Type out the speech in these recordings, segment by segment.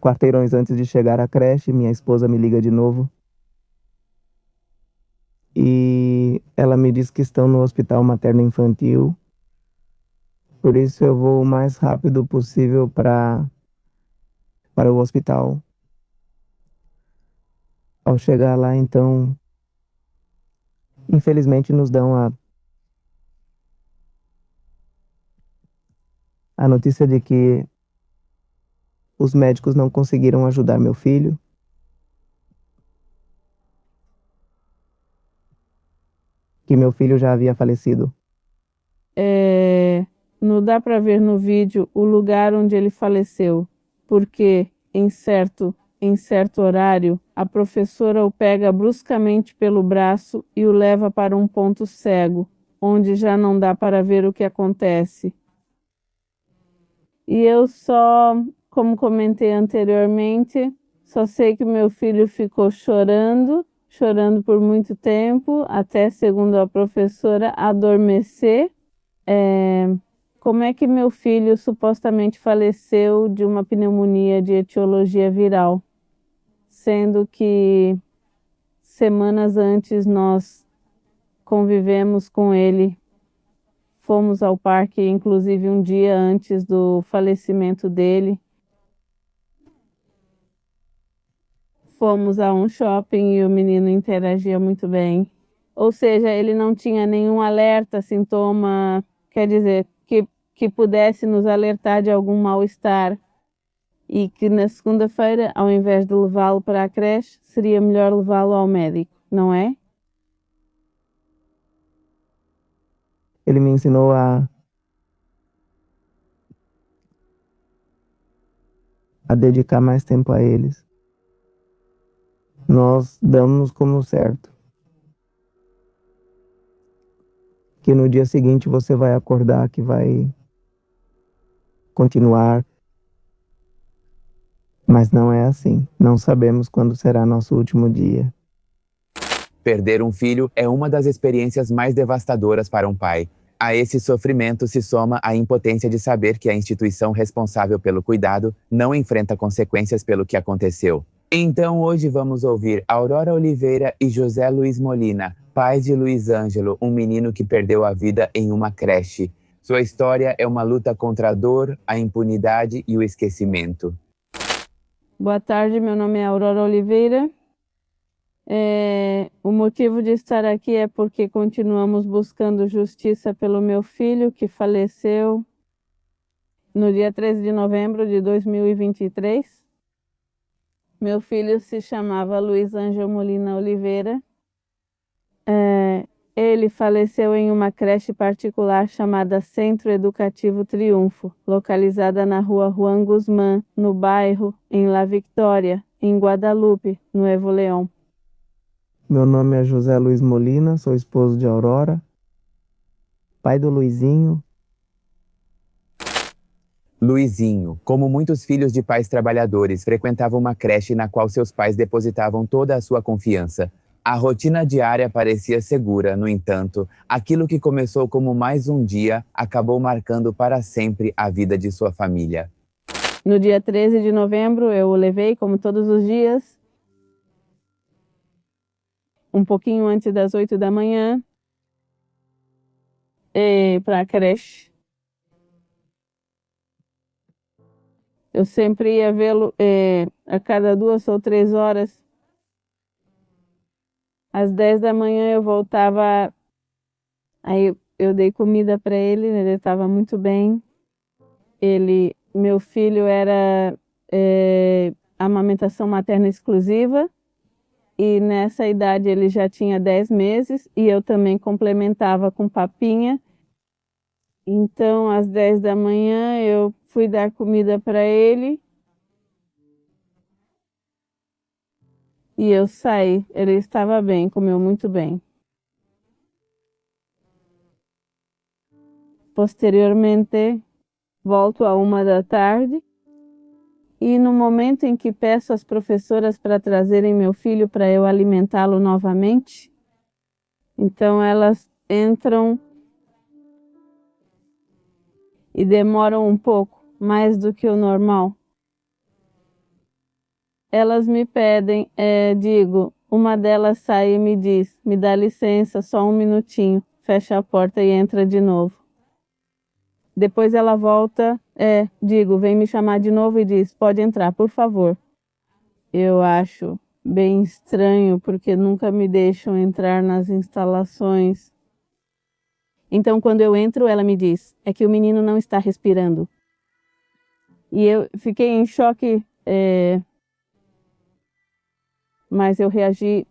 quarteirões antes de chegar à creche, minha esposa me liga de novo e ela me diz que estão no hospital materno-infantil. Por isso eu vou o mais rápido possível para o hospital. Ao chegar lá, então, infelizmente nos dão a notícia de que os médicos não conseguiram ajudar meu filho, que meu filho já havia falecido. Não dá para ver no vídeo o lugar onde ele faleceu, porque em certo horário, a professora o pega bruscamente pelo braço e o leva para um ponto cego, onde já não dá para ver o que acontece. E eu só, como comentei anteriormente, só sei que meu filho ficou chorando, chorando por muito tempo, até, segundo a professora, adormecer. Como é que meu filho supostamente faleceu de uma pneumonia de etiologia viral, sendo que semanas antes nós convivemos com ele, fomos ao parque, inclusive um dia antes do falecimento dele, fomos a um shopping e o menino interagia muito bem. Ou seja, ele não tinha nenhum alerta, sintoma, quer dizer, que pudesse nos alertar de algum mal-estar. E que na segunda-feira, ao invés de levá-lo para a creche, seria melhor levá-lo ao médico, não é? Ele me ensinou a dedicar mais tempo a eles. Nós damos como certo que no dia seguinte você vai acordar, que vai continuar, mas não é assim. Não sabemos quando será nosso último dia. Perder um filho é uma das experiências mais devastadoras para um pai. A esse sofrimento se soma a impotência de saber que a instituição responsável pelo cuidado não enfrenta consequências pelo que aconteceu. Então hoje vamos ouvir Aurora Oliveira e José Luiz Molina, pais de Luiz Ângelo, um menino que perdeu a vida em uma creche. Sua história é uma luta contra a dor, a impunidade e o esquecimento. Boa tarde, meu nome é Aurora Oliveira. O motivo de estar aqui é porque continuamos buscando justiça pelo meu filho, que faleceu no dia 13 de novembro de 2023. Meu filho se chamava Luiz Ângelo Molina Oliveira. Ele faleceu em uma creche particular chamada Centro Educativo Triunfo, localizada na rua Juan Guzmán, no bairro em La Victoria, em Guadalupe, Nuevo León. Meu nome é José Luiz Molina, sou esposo de Aurora, pai do Luizinho. Luizinho, como muitos filhos de pais trabalhadores, frequentava uma creche na qual seus pais depositavam toda a sua confiança. A rotina diária parecia segura, no entanto, aquilo que começou como mais um dia acabou marcando para sempre a vida de sua família. No dia 13 de novembro, eu o levei, como todos os dias, um pouquinho antes das 8 da manhã, para a creche. Eu sempre ia vê-lo a cada 2 ou 3 horas. Às 10 da manhã eu voltava, aí eu dei comida para ele, né? Ele estava muito bem. Meu filho era amamentação materna exclusiva, e nessa idade ele já tinha 10 meses, e eu também complementava com papinha. Então, às 10 da manhã, eu fui dar comida para ele e eu saí. Ele estava bem, comeu muito bem. Posteriormente, volto à 1 da tarde e no momento em que peço às professoras para trazerem meu filho para eu alimentá-lo novamente, então elas entram e demoram um pouco, mais do que o normal. elas me pedem, digo, uma delas sai e me diz, me dá licença, só um minutinho, fecha a porta e entra de novo. Depois ela volta, digo, vem me chamar de novo e diz, pode entrar, por favor. Eu acho bem estranho, porque nunca me deixam entrar nas instalações. Então, quando eu entro, ela me diz, é que o menino não está respirando. E eu fiquei em choque, mas eu reagi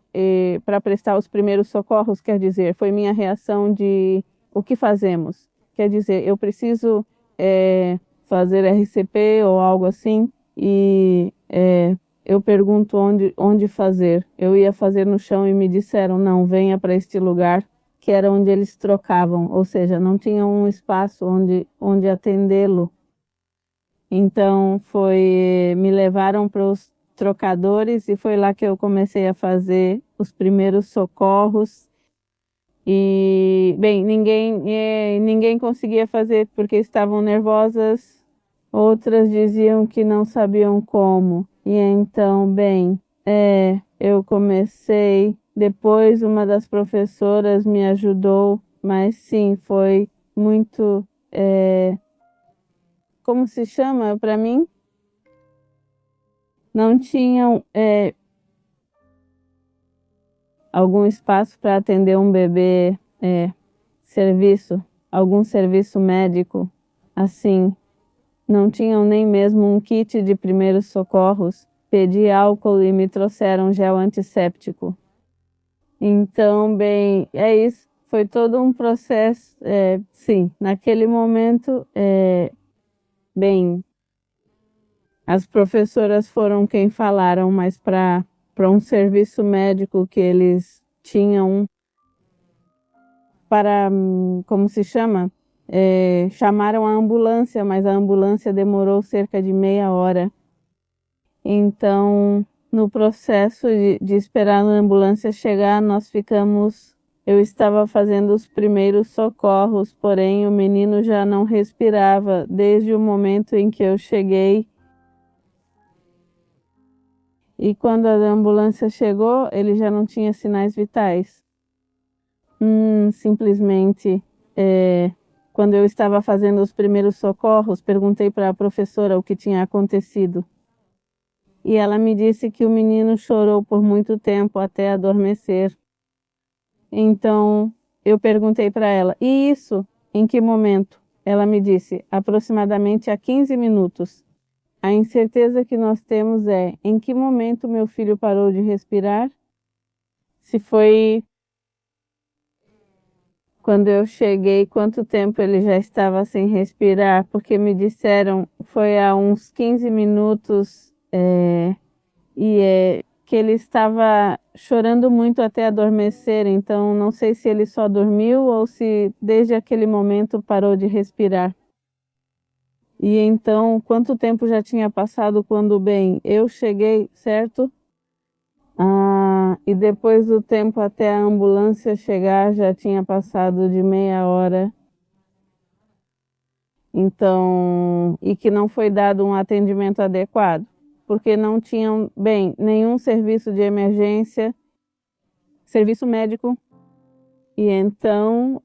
para prestar os primeiros socorros, quer dizer, foi minha reação de o que fazemos? Quer dizer, eu preciso fazer RCP ou algo assim, e eu pergunto onde fazer. Eu ia fazer no chão e me disseram, não, venha para este lugar, que era onde eles trocavam, ou seja, não tinha um espaço onde atendê-lo. Então, me levaram para os trocadores e foi lá que eu comecei a fazer os primeiros socorros. E, bem, ninguém conseguia fazer porque estavam nervosas, outras diziam que não sabiam como. E então, bem, eu comecei, depois uma das professoras me ajudou, mas sim, foi muito, como se chama para mim? Não tinham algum espaço para atender um bebê, algum serviço médico, assim. Não tinham nem mesmo um kit de primeiros socorros. Pedi álcool e me trouxeram gel antisséptico. Então, bem, é isso. Foi todo um processo, sim. Naquele momento, bem, as professoras foram quem falaram, mas para um serviço médico que eles tinham para, como se chama? Chamaram a ambulância, mas a ambulância demorou cerca de meia hora. Então, no processo de esperar a ambulância chegar, eu estava fazendo os primeiros socorros, porém o menino já não respirava desde o momento em que eu cheguei. E quando a ambulância chegou, ele já não tinha sinais vitais. Simplesmente, quando eu estava fazendo os primeiros socorros, perguntei para a professora o que tinha acontecido. E ela me disse que o menino chorou por muito tempo até adormecer. Então, eu perguntei para ela, e isso? Em que momento? Ela me disse, aproximadamente há 15 minutos. A incerteza que nós temos é, em que momento meu filho parou de respirar? Se foi quando eu cheguei, quanto tempo ele já estava sem respirar? Porque me disseram, foi há uns 15 minutos, que ele estava chorando muito até adormecer, então não sei se ele só dormiu ou se desde aquele momento parou de respirar. E então, quanto tempo já tinha passado quando, bem, eu cheguei, certo? E depois do tempo até a ambulância chegar, já tinha passado de meia hora. Então, e que não foi dado um atendimento adequado, porque não tinham, bem, nenhum serviço de emergência, serviço médico. E então,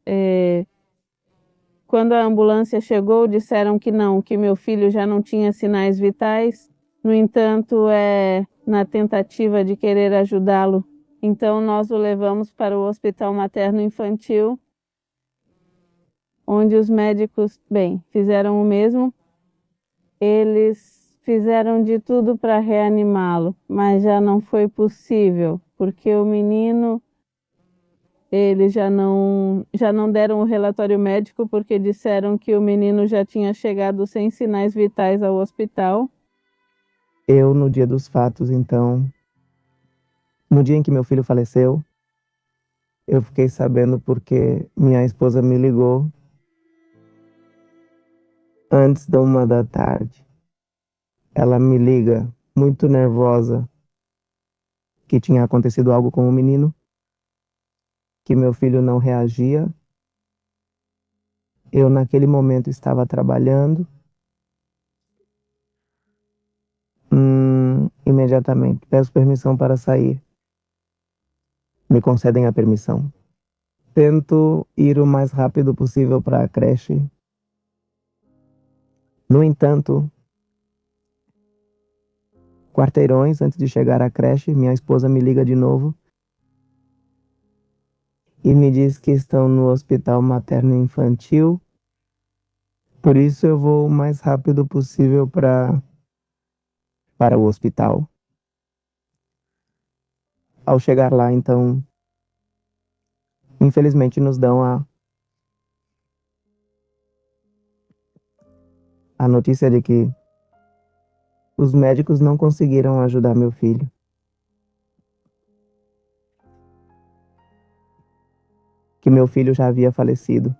quando a ambulância chegou, disseram que não, que meu filho já não tinha sinais vitais. No entanto, na tentativa de querer ajudá-lo, então nós o levamos para o Hospital Materno-Infantil, onde os médicos, bem, fizeram o mesmo. Eles fizeram de tudo para reanimá-lo, mas já não foi possível, porque o menino, eles já não deram o relatório médico, porque disseram que o menino já tinha chegado sem sinais vitais ao hospital. Eu, no dia dos fatos, então, no dia em que meu filho faleceu, eu fiquei sabendo porque minha esposa me ligou antes da 1 da tarde. Ela me liga muito nervosa que tinha acontecido algo com o menino, que meu filho não reagia. Eu, naquele momento, estava trabalhando. E imediatamente. Peço permissão para sair. Me concedem a permissão. Tento ir o mais rápido possível para a creche. No entanto, quarteirões antes de chegar à creche, minha esposa me liga de novo e me diz que estão no hospital materno-infantil. Por isso eu vou o mais rápido possível para o hospital. Ao chegar lá, então, infelizmente nos dão a notícia de que os médicos não conseguiram ajudar meu filho. Que meu filho já havia falecido.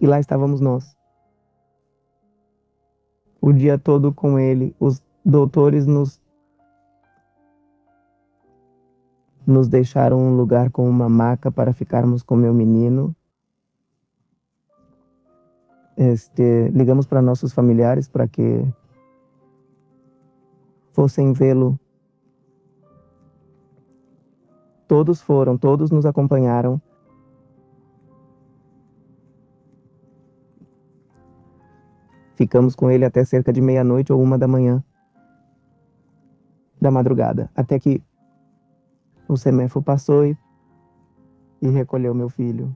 E lá estávamos nós. O dia todo com ele. Os doutores nos deixaram um lugar com uma maca para ficarmos com meu menino. Ligamos para nossos familiares para que fossem vê-lo. Todos foram, todos nos acompanharam. Ficamos com ele até cerca de meia-noite ou 1 da madrugada, até que o semáforo passou e recolheu meu filho.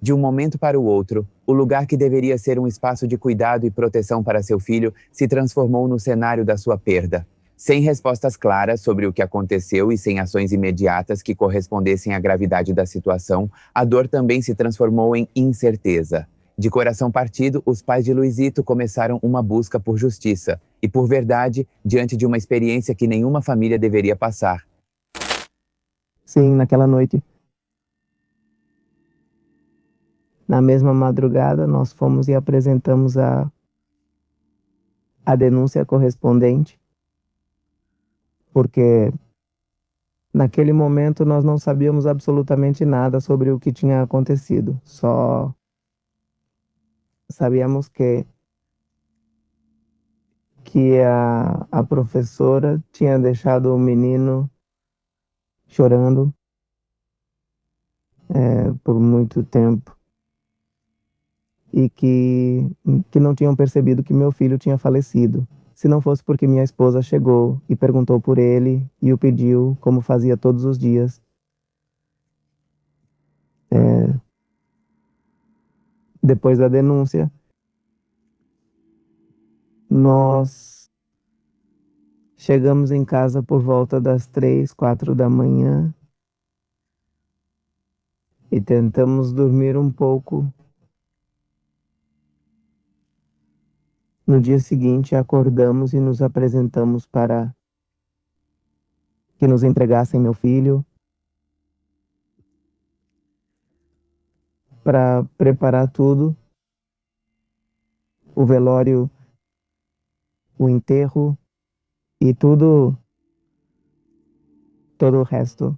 De um momento para o outro, o lugar que deveria ser um espaço de cuidado e proteção para seu filho se transformou no cenário da sua perda. Sem respostas claras sobre o que aconteceu e sem ações imediatas que correspondessem à gravidade da situação, a dor também se transformou em incerteza. De coração partido, os pais de Luizito começaram uma busca por justiça e por verdade diante de uma experiência que nenhuma família deveria passar. Sim, naquela noite. Na mesma madrugada, nós fomos e apresentamos a denúncia correspondente, porque naquele momento nós não sabíamos absolutamente nada sobre o que tinha acontecido. Só sabíamos que a professora tinha deixado o menino chorando por muito tempo e que não tinham percebido que meu filho tinha falecido. Se não fosse porque minha esposa chegou e perguntou por ele e o pediu, como fazia todos os dias. Depois da denúncia, nós chegamos em casa por volta das 3, 4 da manhã e tentamos dormir um pouco. No dia seguinte, acordamos e nos apresentamos para que nos entregassem meu filho, para preparar tudo, o velório, o enterro e todo o resto.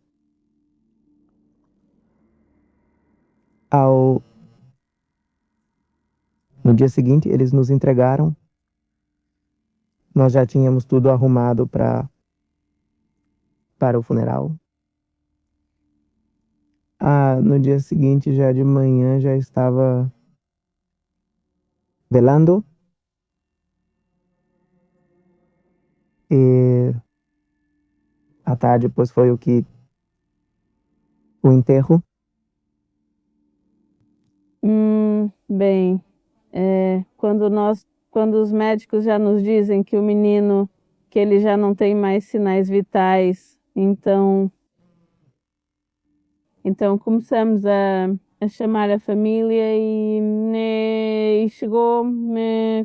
No dia seguinte, eles nos entregaram. Nós já tínhamos tudo arrumado para o funeral. No dia seguinte, já de manhã, já estava velando. E à tarde, depois foi o enterro. Bem, quando os médicos já nos dizem que o menino, que ele já não tem mais sinais vitais, então começamos a chamar a família e chegou,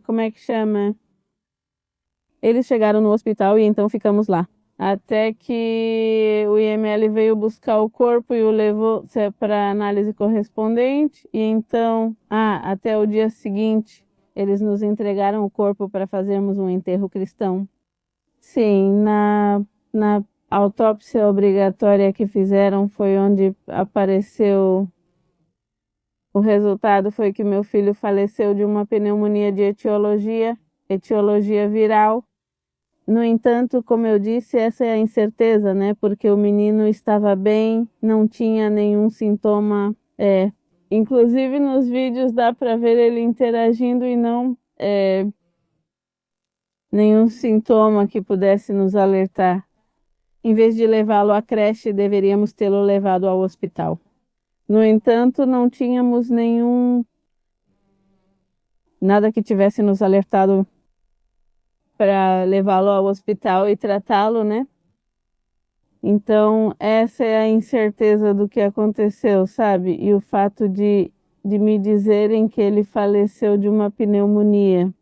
como é que chama? Eles chegaram no hospital e então ficamos lá. Até que o IML veio buscar o corpo e o levou para análise correspondente. E então, até o dia seguinte, eles nos entregaram o corpo para fazermos um enterro cristão. Sim, na autópsia obrigatória que fizeram foi onde apareceu O resultado foi que meu filho faleceu de uma pneumonia de etiologia viral. No entanto, como eu disse, essa é a incerteza, né? Porque o menino estava bem, não tinha nenhum sintoma. Inclusive nos vídeos dá para ver ele interagindo e não nenhum sintoma que pudesse nos alertar. Em vez de levá-lo à creche, deveríamos tê-lo levado ao hospital. No entanto, não tínhamos nada que tivesse nos alertado para levá-lo ao hospital e tratá-lo, né? Então, essa é a incerteza do que aconteceu, sabe? E o fato de me dizerem que ele faleceu de uma pneumonia.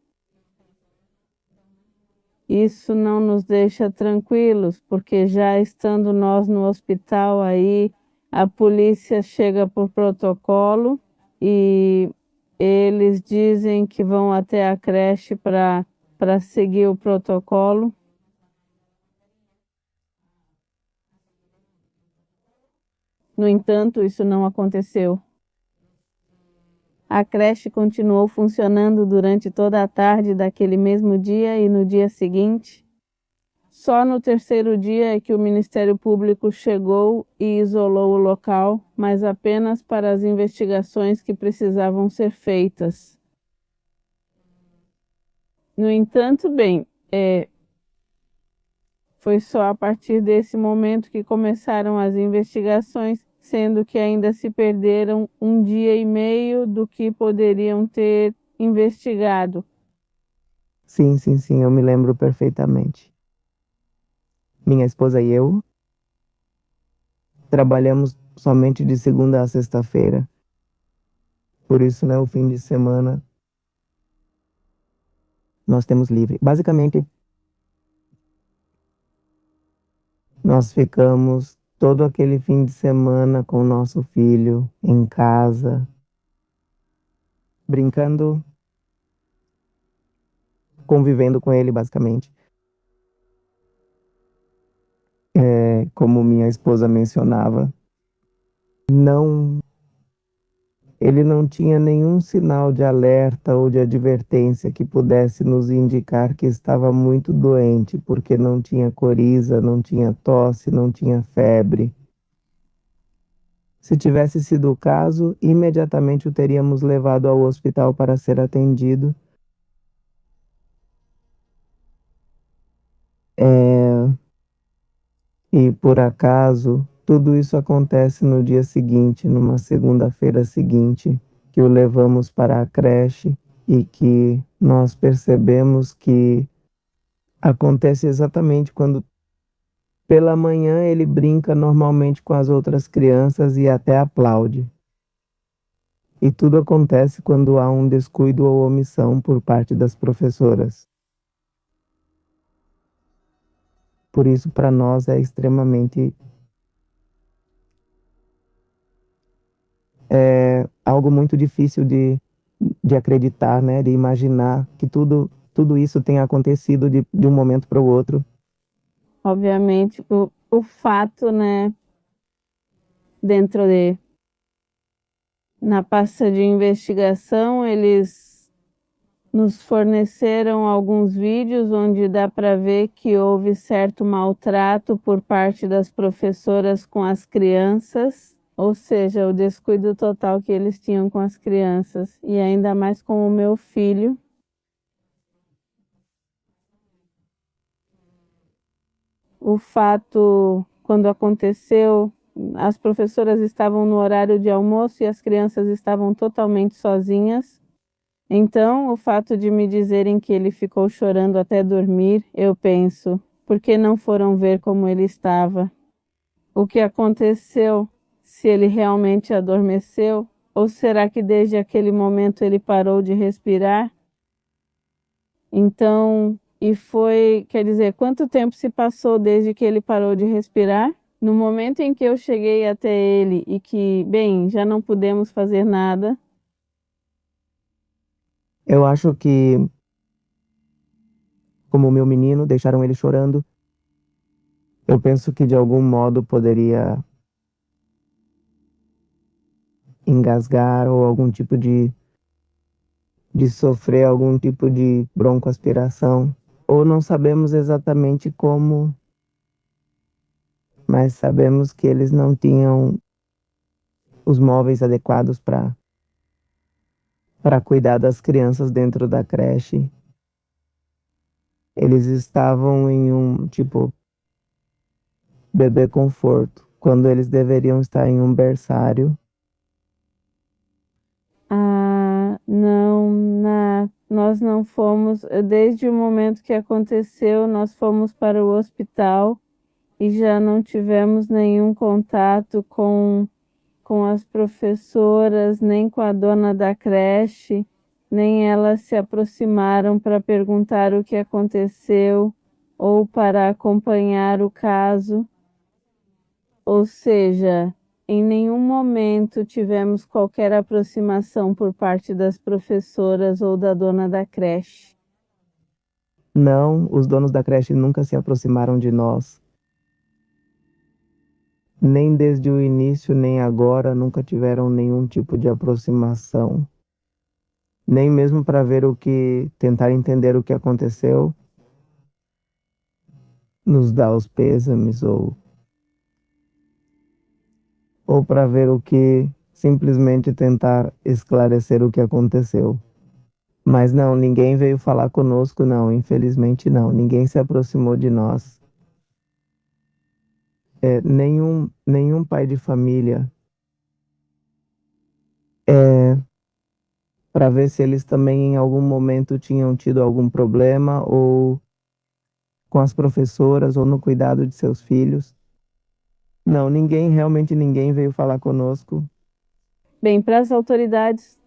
Isso não nos deixa tranquilos, porque já estando nós no hospital aí, a polícia chega por protocolo e eles dizem que vão até a creche para seguir o protocolo. No entanto, isso não aconteceu. A creche continuou funcionando durante toda a tarde daquele mesmo dia e no dia seguinte. Só no terceiro dia é que o Ministério Público chegou e isolou o local, mas apenas para as investigações que precisavam ser feitas. No entanto, foi só a partir desse momento que começaram as investigações, sendo que ainda se perderam 1 dia e meio do que poderiam ter investigado. Sim, eu me lembro perfeitamente. Minha esposa e eu trabalhamos somente de segunda a sexta-feira. Por isso, né, o fim de semana nós temos livre. Basicamente, nós ficamos todo aquele fim de semana com o nosso filho em casa, brincando, convivendo com ele, basicamente. Como minha esposa mencionava, ele não tinha nenhum sinal de alerta ou de advertência que pudesse nos indicar que estava muito doente, porque não tinha coriza, não tinha tosse, não tinha febre. Se tivesse sido o caso, imediatamente o teríamos levado ao hospital para ser atendido. E por acaso, tudo isso acontece no dia seguinte, numa segunda-feira seguinte, que o levamos para a creche e que nós percebemos que acontece exatamente quando pela manhã ele brinca normalmente com as outras crianças e até aplaude. E tudo acontece quando há um descuido ou omissão por parte das professoras. Por isso, para nós é extremamente algo muito difícil de acreditar, né? De imaginar que tudo isso tenha acontecido de um momento para o outro. Obviamente, o fato, né, na pasta de investigação, eles nos forneceram alguns vídeos onde dá para ver que houve certo maltrato por parte das professoras com as crianças, ou seja, o descuido total que eles tinham com as crianças, e ainda mais com o meu filho. O fato, quando aconteceu, as professoras estavam no horário de almoço e as crianças estavam totalmente sozinhas. Então, o fato de me dizerem que ele ficou chorando até dormir, eu penso, por que não foram ver como ele estava? O que aconteceu? Se ele realmente adormeceu? Ou será que desde aquele momento ele parou de respirar? Então, quer dizer, quanto tempo se passou desde que ele parou de respirar? No momento em que eu cheguei até ele e que, já não pudemos fazer nada. Eu acho que, como o meu menino, deixaram ele chorando. Eu penso que de algum modo poderia engasgar ou algum tipo de sofrer algum tipo de broncoaspiração, ou não sabemos exatamente como, mas sabemos que eles não tinham os móveis adequados para cuidar das crianças dentro da creche. Eles estavam em um tipo bebê conforto, quando eles deveriam estar em um berçário. Não, nós não fomos, desde o momento que aconteceu, nós fomos para o hospital e já não tivemos nenhum contato com as professoras, nem com a dona da creche, nem elas se aproximaram para perguntar o que aconteceu ou para acompanhar o caso. Ou seja, em nenhum momento tivemos qualquer aproximação por parte das professoras ou da dona da creche. Não, os donos da creche nunca se aproximaram de nós. Nem desde o início, nem agora, nunca tiveram nenhum tipo de aproximação. Nem mesmo para ver tentar entender o que aconteceu, nos dar os pêsames ou para ver simplesmente tentar esclarecer o que aconteceu. Mas não, ninguém veio falar conosco, não, infelizmente não. Ninguém se aproximou de nós. Nenhum pai de família, para ver se eles também em algum momento tinham tido algum problema ou com as professoras ou no cuidado de seus filhos. Não, realmente ninguém veio falar conosco. Bem, para as autoridades,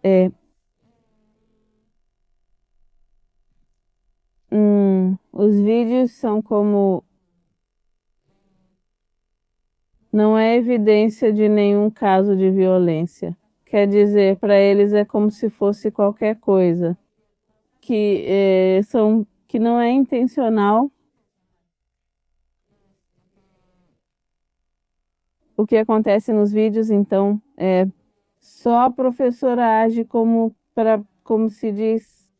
os vídeos são como... Não é evidência de nenhum caso de violência. Quer dizer, para eles é como se fosse qualquer coisa que não é intencional. O que acontece nos vídeos, então, só a professora age como se diz,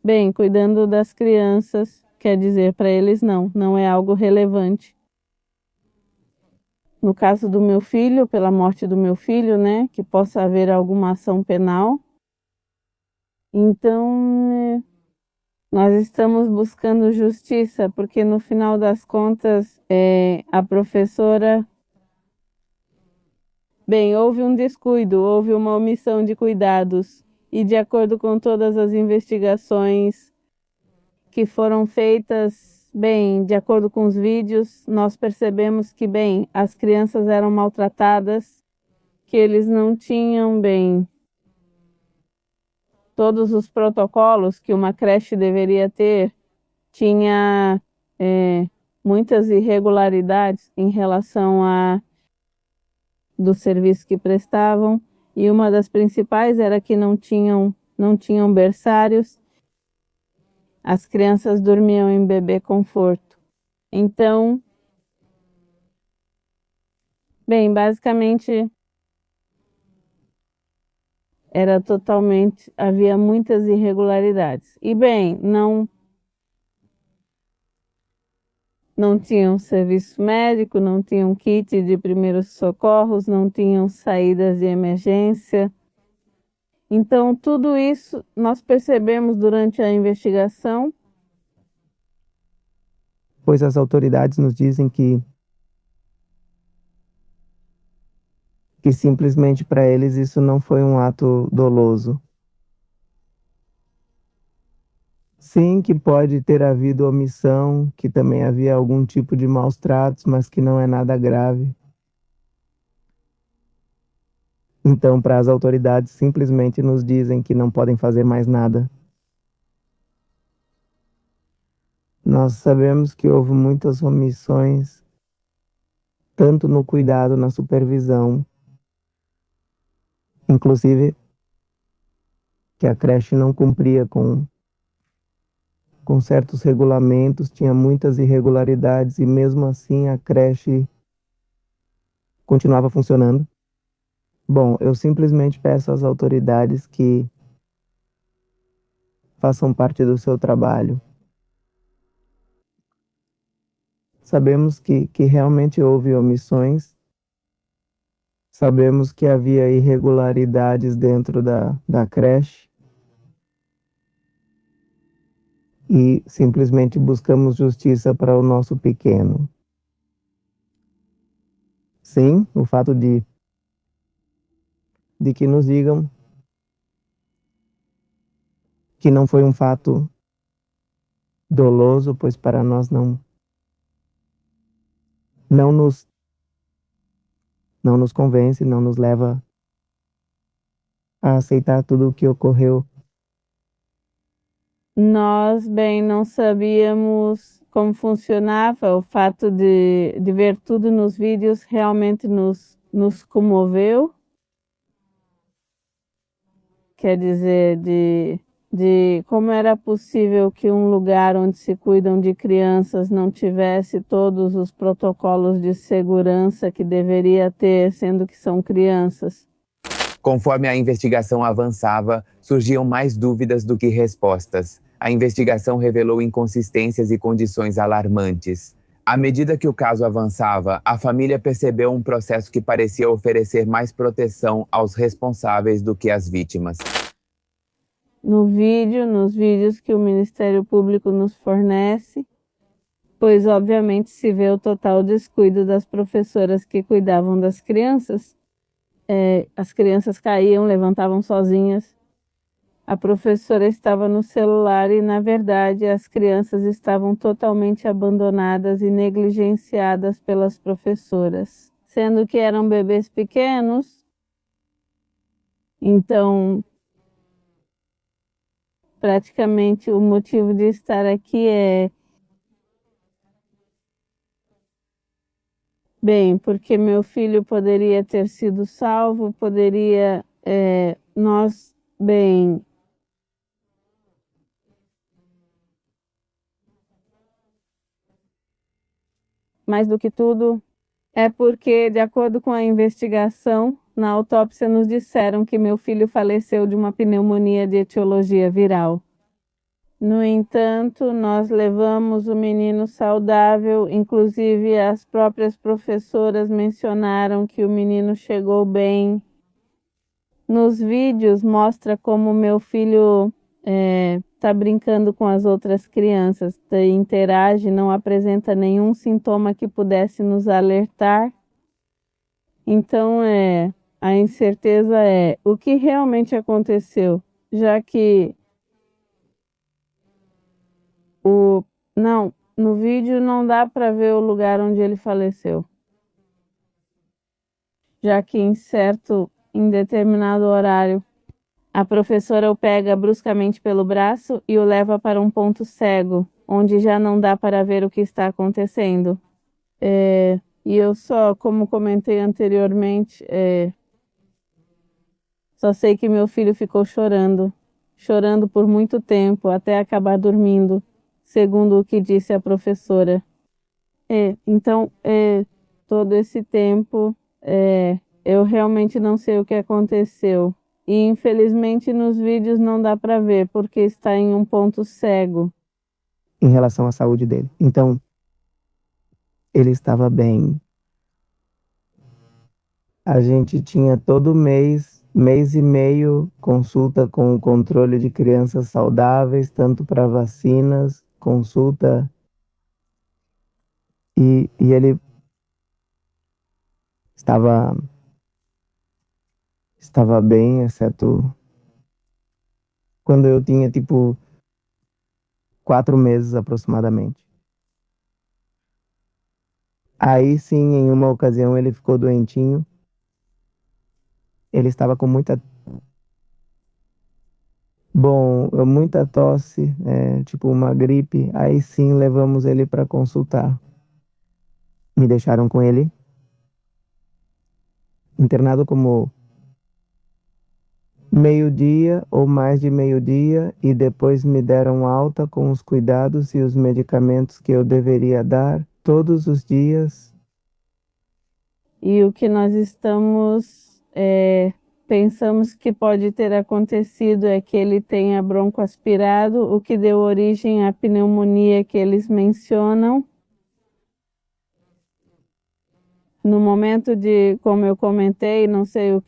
bem, cuidando das crianças. Quer dizer, para eles não é algo relevante. No caso do meu filho, pela morte do meu filho, né, que possa haver alguma ação penal. Então, nós estamos buscando justiça, porque no final das contas, a professora... Bem, houve um descuido, houve uma omissão de cuidados, e de acordo com todas as investigações que foram feitas, bem, de acordo com os vídeos, nós percebemos que, bem, as crianças eram maltratadas, que eles não tinham, bem, todos os protocolos que uma creche deveria ter, tinha muitas irregularidades em relação do serviço que prestavam, e uma das principais era que não tinham berçários. As crianças dormiam em bebê conforto. Então, bem, basicamente havia muitas irregularidades. E bem, não tinham serviço médico, não tinham kit de primeiros socorros, não tinham saídas de emergência. Então, tudo isso nós percebemos durante a investigação. Pois as autoridades nos dizem que simplesmente para eles isso não foi um ato doloso. Sim, que pode ter havido omissão, que também havia algum tipo de maus tratos, mas que não é nada grave. Então, para as autoridades, simplesmente nos dizem que não podem fazer mais nada. Nós sabemos que houve muitas omissões, tanto no cuidado, na supervisão, inclusive que a creche não cumpria com certos regulamentos, tinha muitas irregularidades e mesmo assim a creche continuava funcionando. Bom, eu simplesmente peço às autoridades que façam parte do seu trabalho. Sabemos que realmente houve omissões, sabemos que havia irregularidades dentro da creche e simplesmente buscamos justiça para o nosso pequeno. Sim, o fato de que nos digam que não foi um fato doloso, pois para nós não nos convence, não nos leva a aceitar tudo o que ocorreu. Nós, bem, não sabíamos como funcionava. O fato de ver tudo nos vídeos realmente nos comoveu. Quer dizer, de como era possível que um lugar onde se cuidam de crianças não tivesse todos os protocolos de segurança que deveria ter, sendo que são crianças. Conforme a investigação avançava, surgiam mais dúvidas do que respostas. A investigação revelou inconsistências e condições alarmantes. À medida que o caso avançava, a família percebeu um processo que parecia oferecer mais proteção aos responsáveis do que às vítimas. Nos vídeos que o Ministério Público nos fornece, pois obviamente se vê o total descuido das professoras que cuidavam das crianças. As crianças caíam, levantavam sozinhas. A professora estava no celular e, na verdade, as crianças estavam totalmente abandonadas e negligenciadas pelas professoras, sendo que eram bebês pequenos. Então, praticamente o motivo de estar aqui é bem, porque meu filho poderia ter sido salvo, poderia nós, bem, mais do que tudo, é porque, de acordo com a investigação, na autópsia nos disseram que meu filho faleceu de uma pneumonia de etiologia viral. No entanto, nós levamos o menino saudável, inclusive as próprias professoras mencionaram que o menino chegou bem. Nos vídeos mostra como meu filho está brincando com as outras crianças, interage, não apresenta nenhum sintoma que pudesse nos alertar. Então, a incerteza é o que realmente aconteceu, já que no vídeo não dá para ver o lugar onde ele faleceu, já que em determinado horário, a professora o pega bruscamente pelo braço e o leva para um ponto cego, onde já não dá para ver o que está acontecendo. E eu só, como comentei anteriormente, só sei que meu filho ficou chorando por muito tempo, até acabar dormindo, segundo o que disse a professora. Então, todo esse tempo, eu realmente não sei o que aconteceu. E, infelizmente, nos vídeos não dá para ver, porque está em um ponto cego. Em relação à saúde dele. Então, ele estava bem. A gente tinha todo mês e meio, consulta com o controle de crianças saudáveis, tanto para vacinas, consulta. E ele estava bem, exceto quando eu tinha, 4 meses aproximadamente. Aí sim, em uma ocasião, ele ficou doentinho. Ele estava com muita tosse, tipo uma gripe. Aí sim, levamos ele para consultar. Me deixaram com ele internado como meio-dia ou mais de meio-dia e depois me deram alta com os cuidados e os medicamentos que eu deveria dar todos os dias. E o que nós pensamos que pode ter acontecido é que ele tenha broncoaspirado, o que deu origem à pneumonia que eles mencionam. No momento como eu comentei, não sei o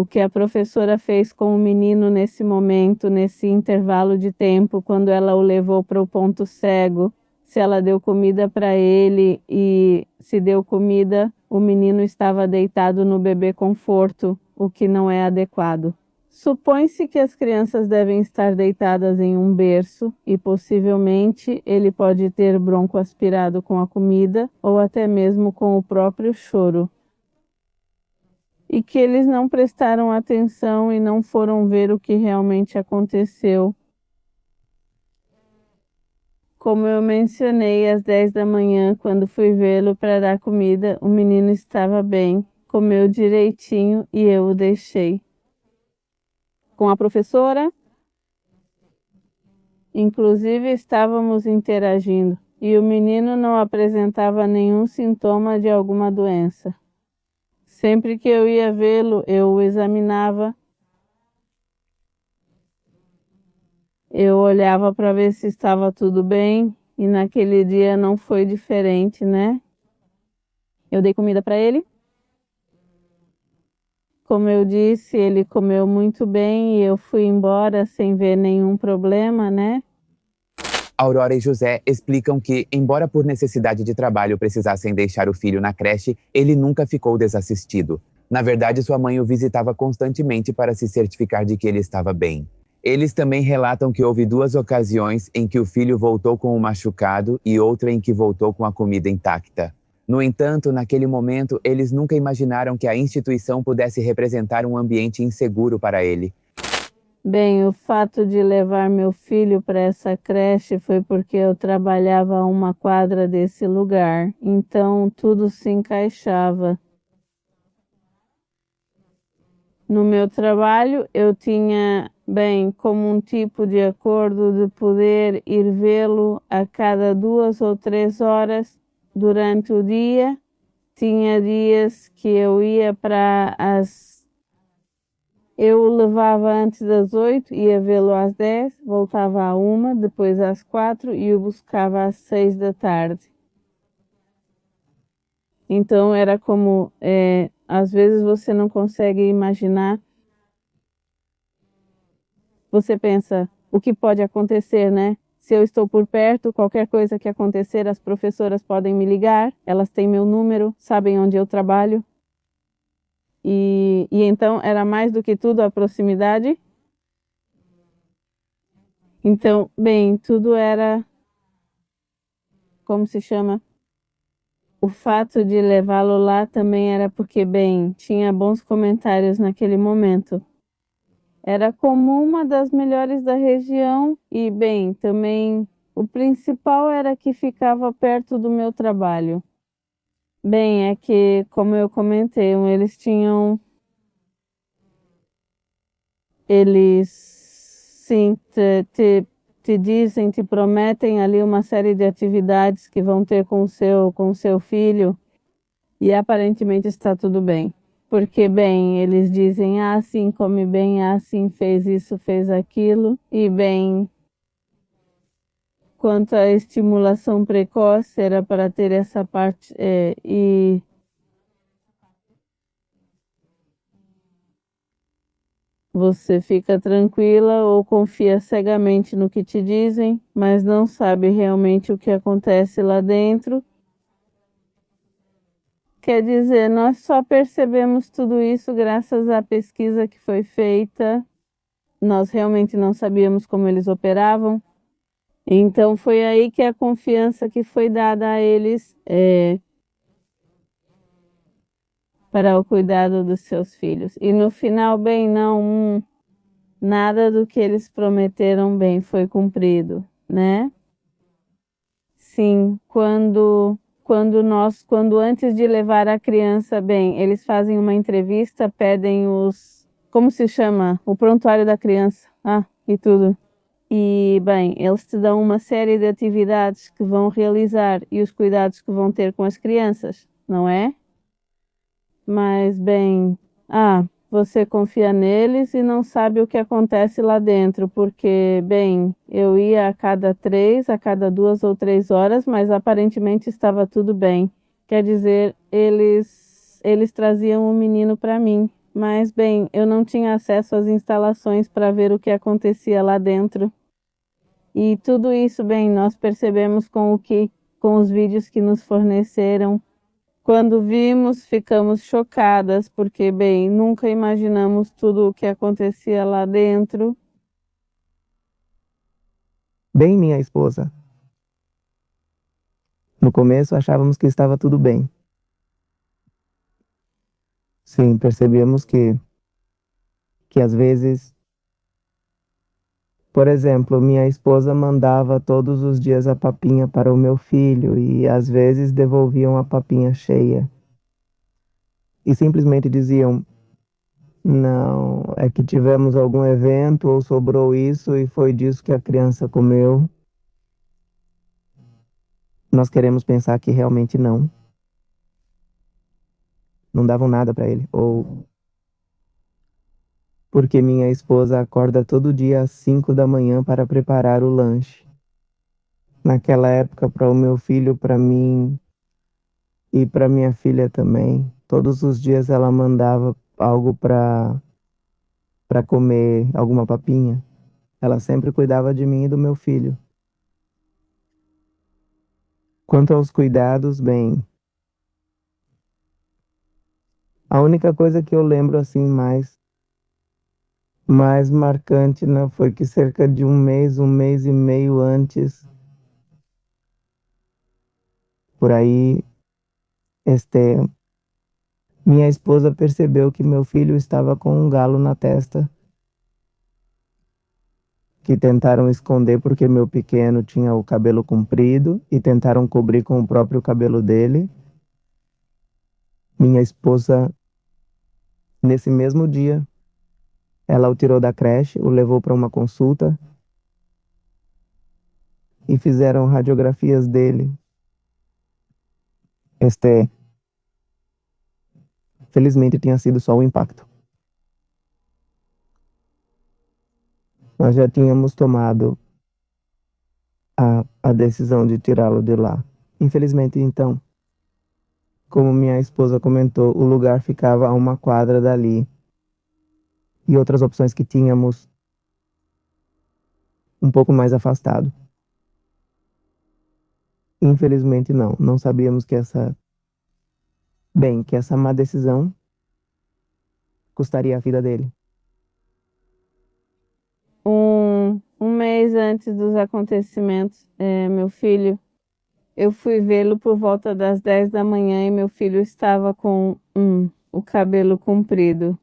que a professora fez com o menino nesse momento, nesse intervalo de tempo, quando ela o levou para o ponto cego, se ela deu comida para ele e se deu comida, o menino estava deitado no bebê conforto, o que não é adequado. Supõe-se que as crianças devem estar deitadas em um berço e possivelmente ele pode ter broncoaspirado com a comida ou até mesmo com o próprio choro. E que eles não prestaram atenção e não foram ver o que realmente aconteceu. Como eu mencionei, às 10 da manhã, quando fui vê-lo para dar comida, o menino estava bem, comeu direitinho e eu o deixei. Com a professora, inclusive estávamos interagindo e o menino não apresentava nenhum sintoma de alguma doença. Sempre que eu ia vê-lo, eu o examinava. Eu olhava para ver se estava tudo bem e naquele dia não foi diferente, né? Eu dei comida para ele. Como eu disse, ele comeu muito bem e eu fui embora sem ver nenhum problema, né? Aurora e José explicam que, embora por necessidade de trabalho precisassem deixar o filho na creche, ele nunca ficou desassistido. Na verdade, sua mãe o visitava constantemente para se certificar de que ele estava bem. Eles também relatam que houve 2 ocasiões em que o filho voltou com um machucado e outra em que voltou com a comida intacta. No entanto, naquele momento, eles nunca imaginaram que a instituição pudesse representar um ambiente inseguro para ele. Bem, o fato de levar meu filho para essa creche foi porque eu trabalhava a uma quadra desse lugar, então tudo se encaixava. No meu trabalho, eu tinha, como um tipo de acordo de poder ir vê-lo a cada 2 ou 3 horas durante o dia. Tinha dias que eu ia eu o levava antes das 8, ia vê-lo às 10, voltava à 1, depois às 4 e o buscava às 6 da tarde. Então era como, às vezes você não consegue imaginar. Você pensa, o que pode acontecer, né? Se eu estou por perto, qualquer coisa que acontecer, as professoras podem me ligar, elas têm meu número, sabem onde eu trabalho. E então era mais do que tudo a proximidade. Então, tudo era, como se chama? O fato de levá-lo lá também era porque, tinha bons comentários naquele momento. Era como uma das melhores da região e, também o principal era que ficava perto do meu trabalho. É que, como eu comentei, eles sim te dizem, te prometem ali uma série de atividades que vão ter com o seu filho e aparentemente está tudo bem. Porque, eles dizem, sim, come bem, sim, fez isso, fez aquilo e, quanto à estimulação precoce, era para ter essa parte e você fica tranquila ou confia cegamente no que te dizem, mas não sabe realmente o que acontece lá dentro. Quer dizer, nós só percebemos tudo isso graças à pesquisa que foi feita. Nós realmente não sabíamos como eles operavam. Então foi aí que a confiança que foi dada a eles para o cuidado dos seus filhos. E no final, nada do que eles prometeram foi cumprido, né? Sim, quando antes de levar a criança, eles fazem uma entrevista, pedem como se chama? O prontuário da criança, e tudo. E, eles te dão uma série de atividades que vão realizar e os cuidados que vão ter com as crianças, não é? Mas, bem, você confia neles e não sabe o que acontece lá dentro, porque, bem, eu ia a cada 2 ou 3 horas, mas aparentemente estava tudo bem. Quer dizer, eles traziam o menino para mim, mas, bem, eu não tinha acesso às instalações para ver o que acontecia lá dentro. E tudo isso, bem, nós percebemos com os vídeos que nos forneceram. Quando vimos, ficamos chocadas, porque, bem, nunca imaginamos tudo o que acontecia lá dentro. Bem, minha esposa. No começo achávamos que estava tudo bem. Sim, percebemos que às vezes, por exemplo, minha esposa mandava todos os dias a papinha para o meu filho e às vezes devolviam a papinha cheia. E simplesmente diziam: não, é que tivemos algum evento ou sobrou isso e foi disso que a criança comeu. Nós queremos pensar que realmente não. Não davam nada para ele. Ou porque minha esposa acorda todo dia às 5 da manhã para preparar o lanche. Naquela época, para o meu filho, para mim e para minha filha também. Todos os dias ela mandava algo para comer, alguma papinha. Ela sempre cuidava de mim e do meu filho. Quanto aos cuidados, bem, a única coisa que eu lembro assim mais marcante, né, foi que cerca de um mês e meio antes, por aí, este, minha esposa percebeu que meu filho estava com um galo na testa, que tentaram esconder porque meu pequeno tinha o cabelo comprido e tentaram cobrir com o próprio cabelo dele. Minha esposa, nesse mesmo dia, ela o tirou da creche, o levou para uma consulta e fizeram radiografias dele. Felizmente tinha sido só o impacto. Nós já tínhamos tomado a decisão de tirá-lo de lá. Infelizmente, então, como minha esposa comentou, o lugar ficava a uma quadra dali. E outras opções que tínhamos um pouco mais afastado. Infelizmente, não sabíamos que essa má decisão custaria a vida dele. Um mês antes dos acontecimentos, meu filho, eu fui vê-lo por volta das 10 da manhã e meu filho estava com o cabelo comprido.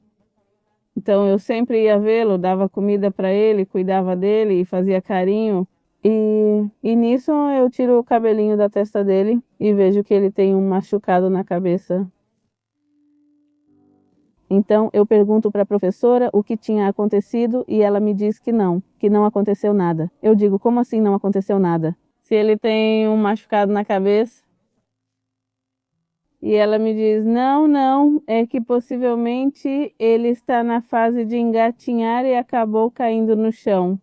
Então eu sempre ia vê-lo, dava comida para ele, cuidava dele e fazia carinho. E nisso eu tiro o cabelinho da testa dele e vejo que ele tem um machucado na cabeça. Então eu pergunto para a professora o que tinha acontecido e ela me diz que não aconteceu nada. Eu digo: como assim não aconteceu nada? Se ele tem um machucado na cabeça? E ela me diz: não, é que possivelmente ele está na fase de engatinhar e acabou caindo no chão.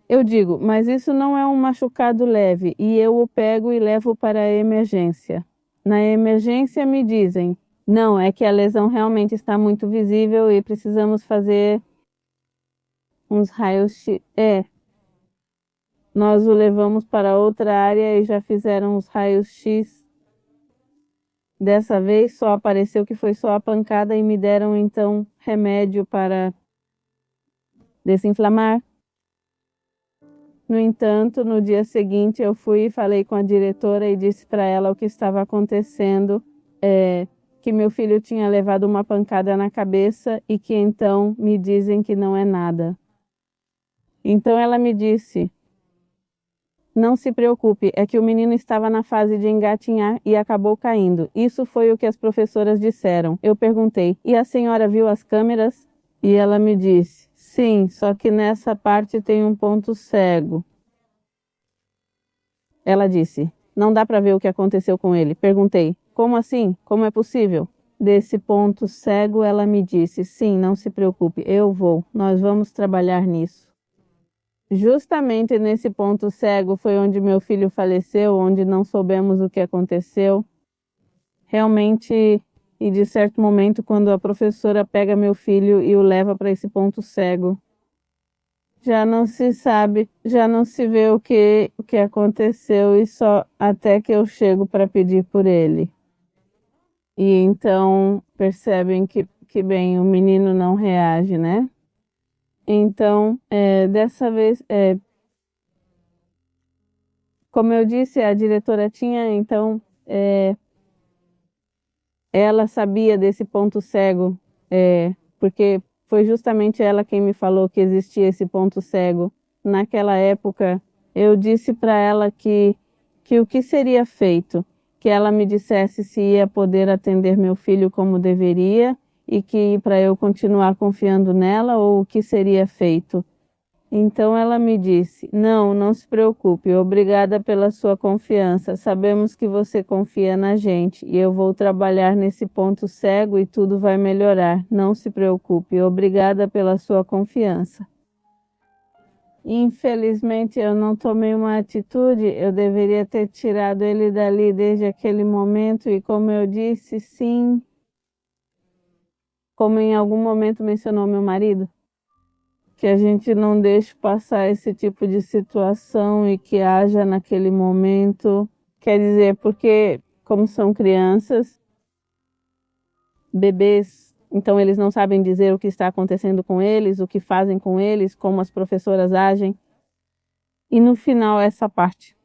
Eu digo: mas isso não é um machucado leve, e eu o pego e levo para a emergência. Na emergência me dizem: não, é que a lesão realmente está muito visível e precisamos fazer uns raios-x. Nós o levamos para outra área e já fizeram os raios-x. Dessa vez só apareceu que foi só a pancada e me deram então remédio para desinflamar. No entanto, no dia seguinte eu fui e falei com a diretora e disse para ela o que estava acontecendo, que meu filho tinha levado uma pancada na cabeça e que então me dizem que não é nada. Então ela me disse: não se preocupe, é que o menino estava na fase de engatinhar e acabou caindo. Isso foi o que as professoras disseram. Eu perguntei: e a senhora viu as câmeras? E ela me disse: sim, só que nessa parte tem um ponto cego. Ela disse: não dá para ver o que aconteceu com ele. Perguntei: como assim? Como é possível? desse ponto cego, ela me disse: sim, não se preocupe, eu vou, nós vamos trabalhar nisso. Justamente nesse ponto cego foi onde meu filho faleceu, onde não soubemos o que aconteceu. Realmente, e de certo momento, quando a professora pega meu filho e o leva para esse ponto cego, já não se sabe, já não se vê o que aconteceu, e só até que eu chego para pedir por ele. E então percebem que bem, o menino não reage, né? Então, dessa vez, como eu disse, a diretora tinha, então, ela sabia desse ponto cego, porque foi justamente ela quem me falou que existia esse ponto cego. Naquela época, eu disse para ela que o que seria feito, que ela me dissesse se ia poder atender meu filho como deveria e que para eu continuar confiando nela, ou o que seria feito. Então ela me disse: não, não se preocupe, obrigada pela sua confiança. Sabemos que você confia na gente e eu vou trabalhar nesse ponto cego e tudo vai melhorar. Não se preocupe, obrigada pela sua confiança. Infelizmente eu não tomei uma atitude, eu deveria ter tirado ele dali desde aquele momento e, como eu disse, sim, como em algum momento mencionou meu marido, que a gente não deixe passar esse tipo de situação e que haja naquele momento. Quer dizer, porque como são crianças, bebês, então eles não sabem dizer o que está acontecendo com eles, o que fazem com eles, como as professoras agem. E no final, essa parte.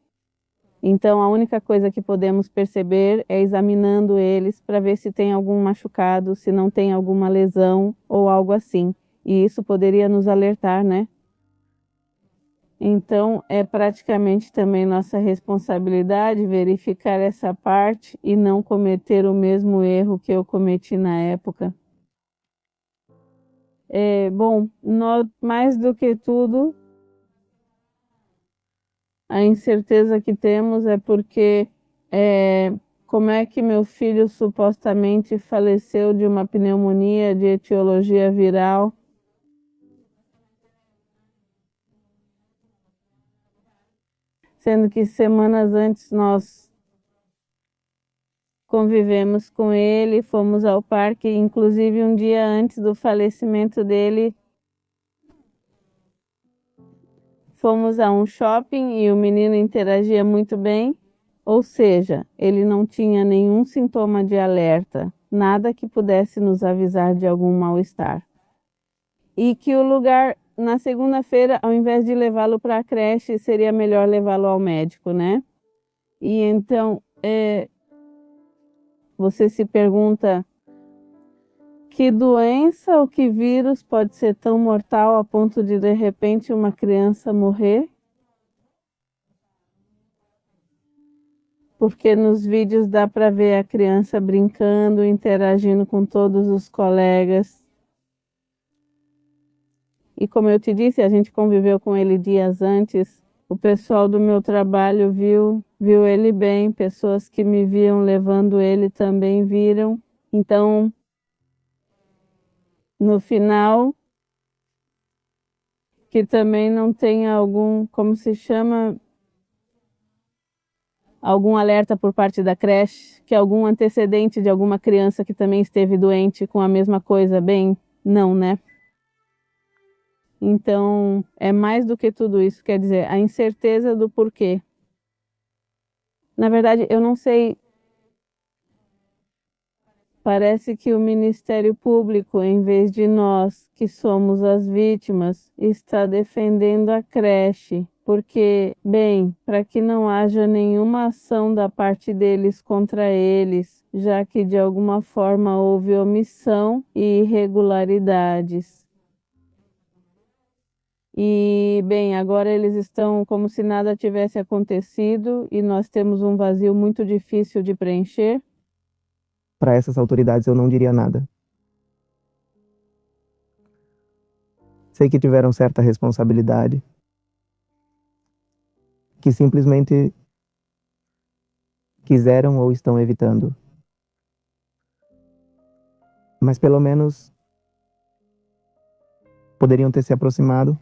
Então, a única coisa que podemos perceber é examinando eles para ver se tem algum machucado, se não tem alguma lesão ou algo assim. E isso poderia nos alertar, né? Então, é praticamente também nossa responsabilidade verificar essa parte e não cometer o mesmo erro que eu cometi na época. Bom, mais do que tudo, a incerteza que temos é porque como é que meu filho supostamente faleceu de uma pneumonia de etiologia viral, sendo que semanas antes nós convivemos com ele, fomos ao parque, inclusive um dia antes do falecimento dele, fomos a um shopping e o menino interagia muito bem, ou seja, ele não tinha nenhum sintoma de alerta, nada que pudesse nos avisar de algum mal-estar. E que o lugar, na segunda-feira, ao invés de levá-lo para a creche, seria melhor levá-lo ao médico, né? E então, você se pergunta: que doença ou que vírus pode ser tão mortal a ponto de repente, uma criança morrer? Porque nos vídeos dá para ver a criança brincando, interagindo com todos os colegas. E como eu te disse, a gente conviveu com ele dias antes. O pessoal do meu trabalho viu ele bem, pessoas que me viam levando ele também viram. Então, no final, que também não tenha algum, como se chama, algum alerta por parte da creche, que algum antecedente de alguma criança que também esteve doente com a mesma coisa, bem, não, né? Então, é mais do que tudo isso, quer dizer, a incerteza do porquê. Na verdade, eu não sei. Parece que o Ministério Público, em vez de nós, que somos as vítimas, está defendendo a creche. Porque, bem, para que não haja nenhuma ação da parte deles contra eles, já que de alguma forma houve omissão e irregularidades. E, bem, agora eles estão como se nada tivesse acontecido e nós temos um vazio muito difícil de preencher. Para essas autoridades eu não diria nada. Sei que tiveram certa responsabilidade, que simplesmente quiseram ou estão evitando. Mas pelo menos poderiam ter se aproximado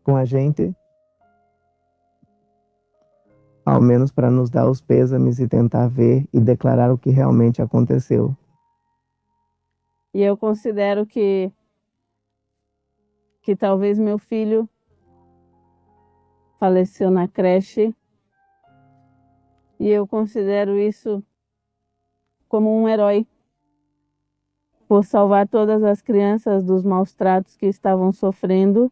com a gente, ao menos para nos dar os pêsames e tentar ver e declarar o que realmente aconteceu. E eu considero que talvez meu filho faleceu na creche, e eu considero isso como um herói por salvar todas as crianças dos maus tratos que estavam sofrendo.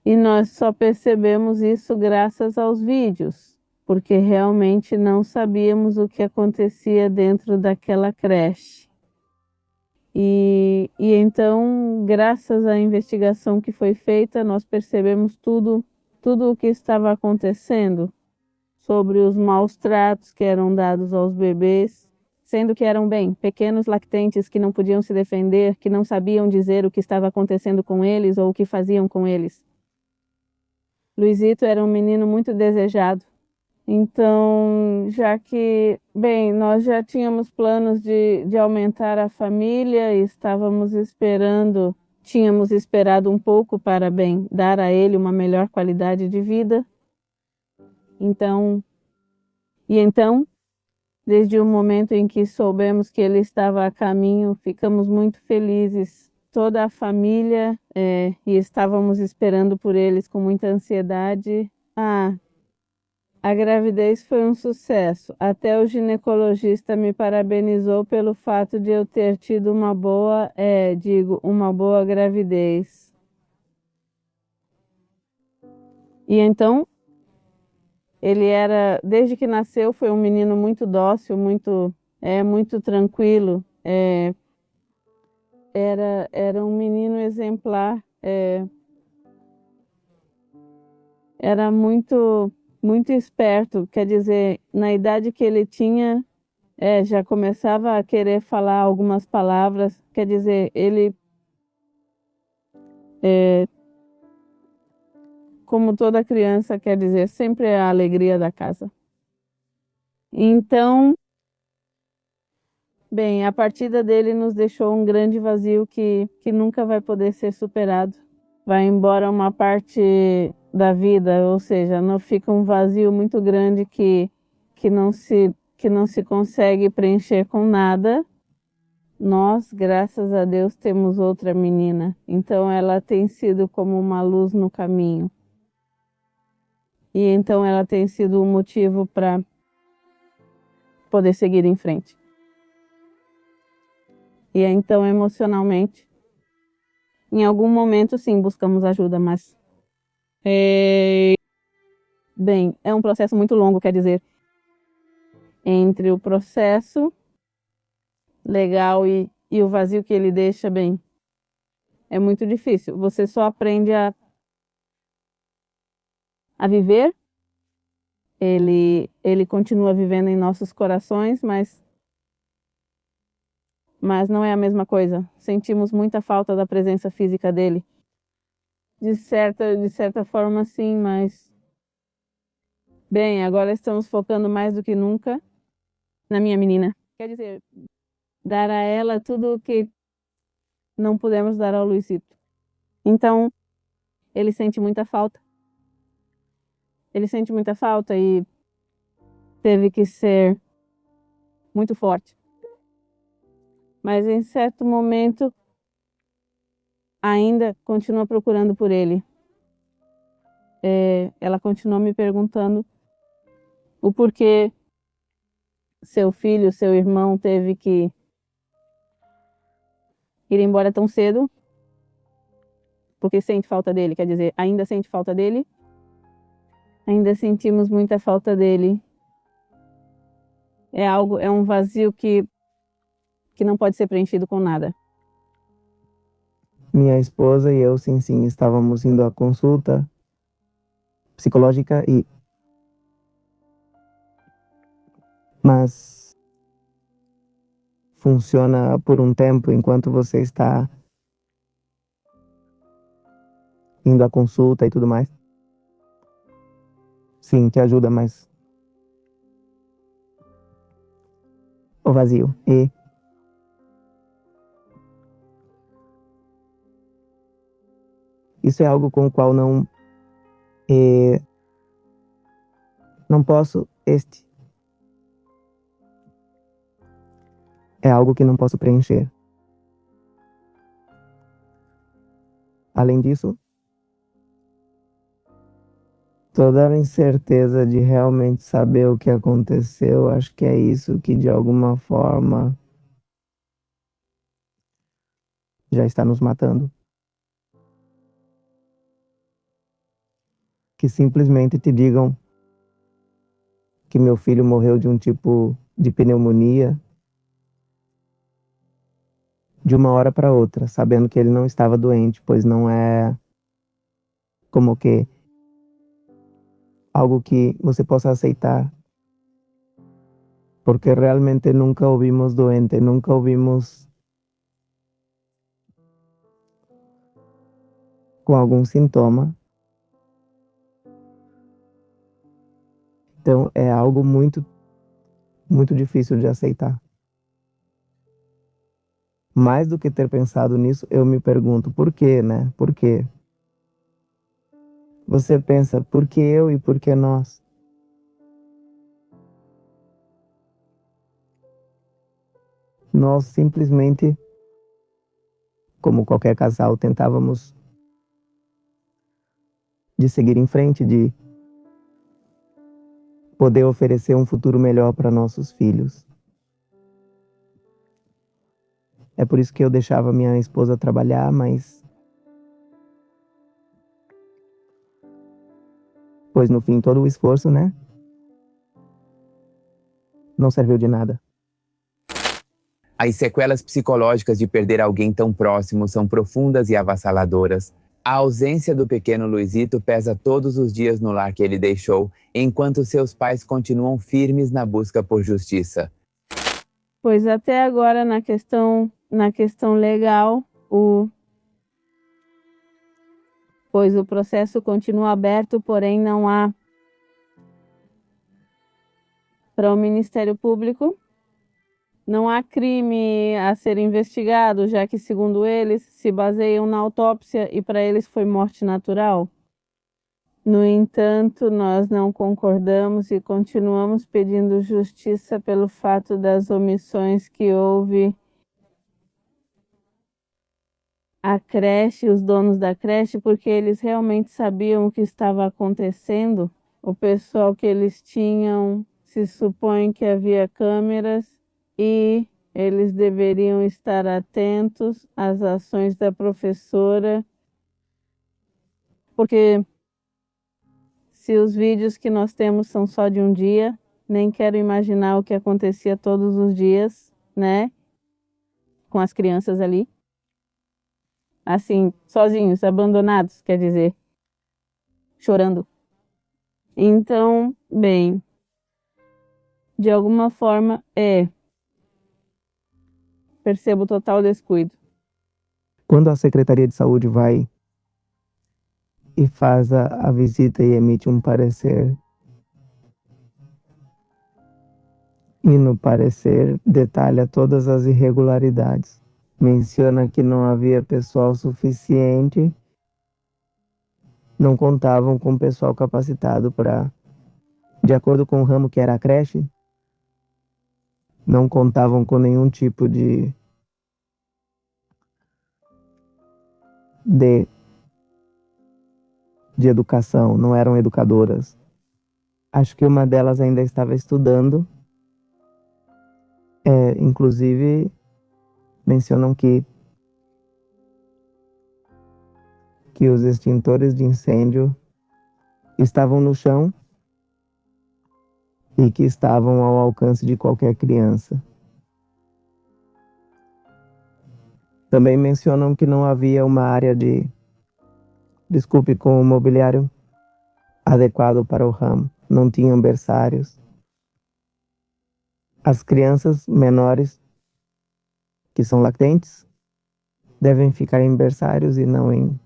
E nós só percebemos isso graças aos vídeos, porque realmente não sabíamos o que acontecia dentro daquela creche. E então, graças à investigação que foi feita, nós percebemos tudo o que estava acontecendo sobre os maus tratos que eram dados aos bebês, sendo que eram pequenos lactentes que não podiam se defender, que não sabiam dizer o que estava acontecendo com eles ou o que faziam com eles. Luizito era um menino muito desejado. Então, já que, nós já tínhamos planos de aumentar a família e tínhamos esperado um pouco para, dar a ele uma melhor qualidade de vida. Então, desde o momento em que soubemos que ele estava a caminho, ficamos muito felizes, toda a família, e estávamos esperando por eles com muita ansiedade. A gravidez foi um sucesso. Até o ginecologista me parabenizou pelo fato de eu ter tido uma boa gravidez. E então, desde que nasceu, foi um menino muito dócil, muito tranquilo. Era um menino exemplar. Era muito esperto, quer dizer, na idade que ele tinha, já começava a querer falar algumas palavras, quer dizer, ele, como toda criança, quer dizer, sempre é a alegria da casa. Então, a partida dele nos deixou um grande vazio que nunca vai poder ser superado. Vai embora uma parte da vida, ou seja, não fica um vazio muito grande que não se consegue preencher com nada. Nós, graças a Deus, temos outra menina. Então ela tem sido como uma luz no caminho. E então ela tem sido um motivo para poder seguir em frente. E então, emocionalmente, em algum momento, sim, buscamos ajuda, mas é um processo muito longo, quer dizer, entre o processo legal e o vazio que ele deixa, é muito difícil. Você só aprende a viver. Ele continua vivendo em nossos corações, mas não é a mesma coisa. Sentimos muita falta da presença física dele. De certa forma, sim, mas agora estamos focando mais do que nunca na minha menina. Quer dizer, dar a ela tudo o que não pudemos dar ao Luizito. Então, ele sente muita falta. Ele sente muita falta e teve que ser muito forte. Mas em certo momento, ainda continua procurando por ele. Ela continua me perguntando o porquê seu filho, seu irmão teve que ir embora tão cedo, porque sente falta dele, quer dizer, ainda sente falta dele, ainda sentimos muita falta dele. É um vazio que não pode ser preenchido com nada. Minha esposa e eu, sim, estávamos indo à consulta psicológica mas funciona por um tempo enquanto você está indo à consulta e tudo mais. Sim, te ajuda, mas o vazio. E isso é algo com o qual não posso. É algo que não posso preencher. Além disso, toda a incerteza de realmente saber o que aconteceu, acho que é isso que de alguma forma já está nos matando. Que simplesmente te digam que meu filho morreu de um tipo de pneumonia de uma hora para outra, sabendo que ele não estava doente, pois não é como que algo que você possa aceitar, porque realmente nunca o vimos doente, nunca o vimos com algum sintoma. Então é algo muito, muito difícil de aceitar. Mais do que ter pensado nisso, eu me pergunto por quê, né? Por quê? Você pensa, por que eu e por que nós? Nós simplesmente, como qualquer casal, tentávamos de seguir em frente, de poder oferecer um futuro melhor para nossos filhos. É por isso que eu deixava minha esposa trabalhar, mas pois no fim todo o esforço, né? Não serviu de nada. As sequelas psicológicas de perder alguém tão próximo são profundas e avassaladoras. A ausência do pequeno Luizito pesa todos os dias no lar que ele deixou, enquanto seus pais continuam firmes na busca por justiça. Pois até agora, na questão legal, pois o processo continua aberto, porém não há para o Ministério Público, não há crime a ser investigado, já que, segundo eles, se baseiam na autópsia e para eles foi morte natural. No entanto, nós não concordamos e continuamos pedindo justiça pelo fato das omissões que houve a creche, os donos da creche, porque eles realmente sabiam o que estava acontecendo. O pessoal que eles tinham, se supõe que havia câmeras e eles deveriam estar atentos às ações da professora, porque se os vídeos que nós temos são só de um dia, nem quero imaginar o que acontecia todos os dias, né? Com as crianças ali. Assim, sozinhos, abandonados, quer dizer, chorando. Então, bem, de alguma forma, percebo total descuido. Quando a Secretaria de Saúde vai e faz a visita e emite um parecer, e no parecer detalha todas as irregularidades. Menciona que não havia pessoal suficiente, não contavam com pessoal capacitado para, de acordo com o ramo que era a creche, não contavam com nenhum tipo de educação, não eram educadoras. Acho que uma delas ainda estava estudando. Inclusive, mencionam que os extintores de incêndio estavam no chão e que estavam ao alcance de qualquer criança. Também mencionam que não havia uma área com o mobiliário adequado para o ramo. Não tinham berçários. As crianças menores, que são lactentes, devem ficar em berçários e não em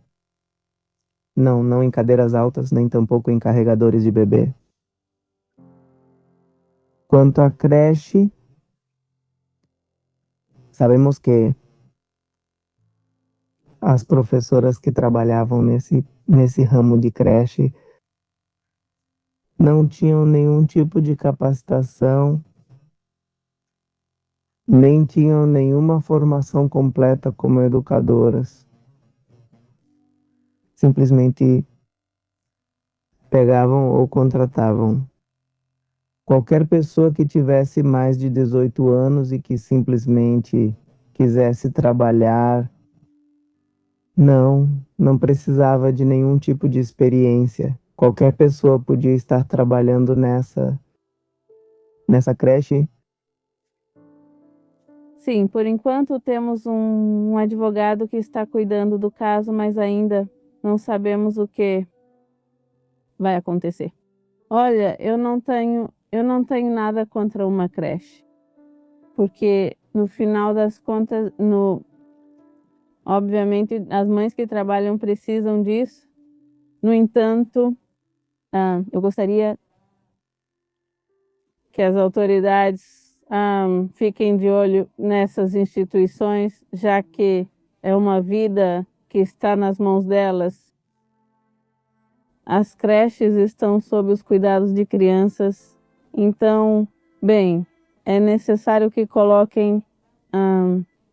cadeiras altas, nem tampouco em carregadores de bebê. Quanto à creche, Sabemos que as professoras que trabalhavam nesse ramo de creche não tinham nenhum tipo de capacitação, nem tinham nenhuma formação completa como educadoras. Simplesmente pegavam ou contratavam qualquer pessoa que tivesse mais de 18 anos e que simplesmente quisesse trabalhar. Não precisava de nenhum tipo de experiência. Qualquer pessoa podia estar trabalhando nessa creche. Sim, por enquanto temos um advogado que está cuidando do caso, mas ainda não sabemos o que vai acontecer. Olha, eu não tenho nada contra uma creche, porque no final das contas, obviamente as mães que trabalham precisam disso. No entanto, eu gostaria que as autoridades fiquem de olho nessas instituições, já que é uma vida que está nas mãos delas. As creches estão sob os cuidados de crianças, então, bem, é necessário que coloquem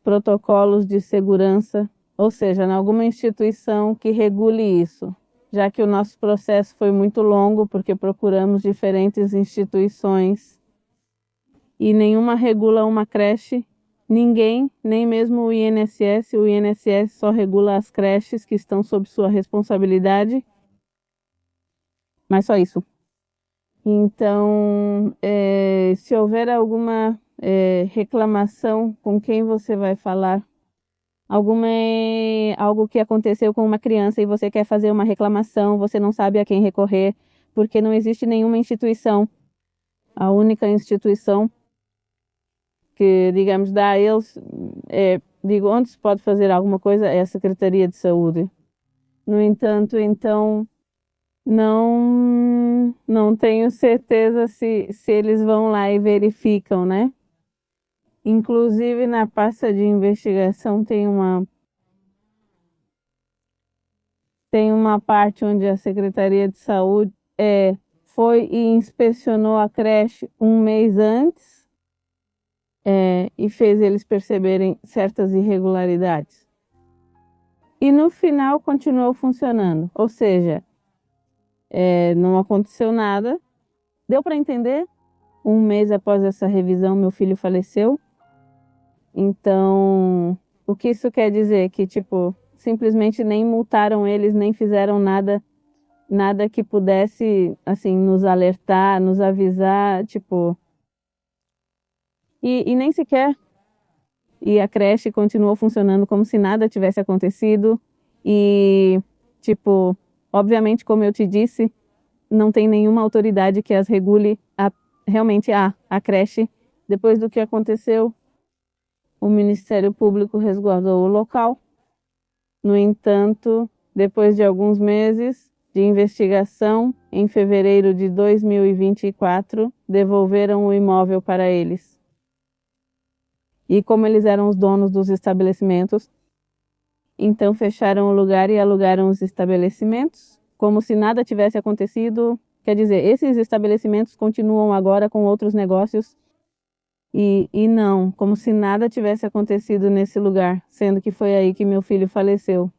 protocolos de segurança, ou seja, em alguma instituição que regule isso, já que o nosso processo foi muito longo, porque procuramos diferentes instituições e nenhuma regula uma creche, ninguém, nem mesmo o INSS só regula as creches que estão sob sua responsabilidade, mas só isso. Então, se houver alguma reclamação, com quem você vai falar? Algo que aconteceu com uma criança e você quer fazer uma reclamação, você não sabe a quem recorrer, porque não existe nenhuma instituição. A única instituição que, digamos, dá a eles, onde se pode fazer alguma coisa é a Secretaria de Saúde. No entanto, então, não tenho certeza se eles vão lá e verificam, né? Inclusive, na pasta de investigação tem uma parte onde a Secretaria de Saúde foi e inspecionou a creche um mês antes e fez eles perceberem certas irregularidades. E no final continuou funcionando, ou seja, não aconteceu nada. Deu para entender? Um mês após essa revisão, meu filho faleceu. Então, o que isso quer dizer? Que, simplesmente nem multaram eles, nem fizeram nada que pudesse, assim, nos alertar, nos avisar, E nem sequer. E a creche continuou funcionando como se nada tivesse acontecido. E, obviamente, como eu te disse, não tem nenhuma autoridade que as regule realmente a creche. Depois do que aconteceu, o Ministério Público resguardou o local. No entanto, depois de alguns meses de investigação, em fevereiro de 2024, devolveram o imóvel para eles. E como eles eram os donos dos estabelecimentos, então fecharam o lugar e alugaram os estabelecimentos, como se nada tivesse acontecido. Quer dizer, esses estabelecimentos continuam agora com outros negócios e não, como se nada tivesse acontecido nesse lugar, sendo que foi aí que meu filho faleceu.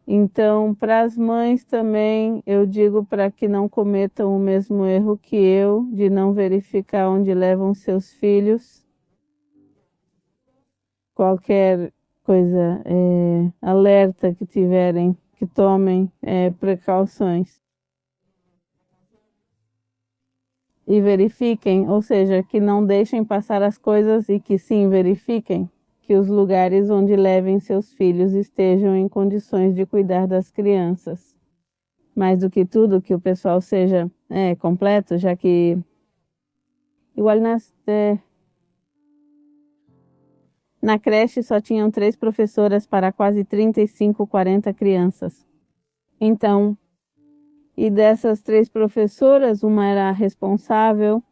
Então, para as mães também, eu digo para que não cometam o mesmo erro que eu, de não verificar onde levam seus filhos. Qualquer coisa, alerta que tiverem, que tomem precauções. E verifiquem, ou seja, que não deixem passar as coisas e que sim verifiquem que os lugares onde levem seus filhos estejam em condições de cuidar das crianças. Mais do que tudo, que o pessoal seja completo, já que igual na creche só tinham 3 professoras para quase 35, 40 crianças. Então, e dessas 3 professoras, uma era responsável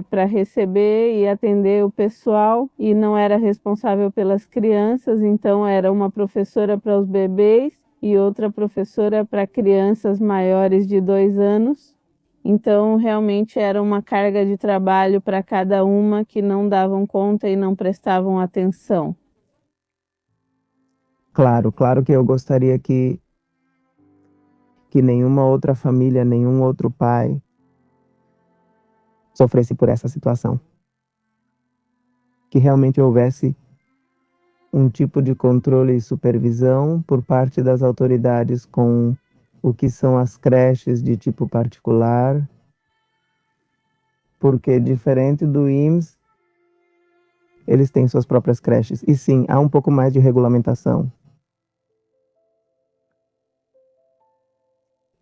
para receber e atender o pessoal e não era responsável pelas crianças, então era uma professora para os bebês e outra professora para crianças maiores de 2 anos. Então, realmente era uma carga de trabalho para cada uma que não davam conta e não prestavam atenção. Claro, claro que eu gostaria que nenhuma outra família, nenhum outro pai sofresse por essa situação. Que realmente houvesse um tipo de controle e supervisão por parte das autoridades com o que são as creches de tipo particular, porque diferente do IMSS, eles têm suas próprias creches. E sim, há um pouco mais de regulamentação.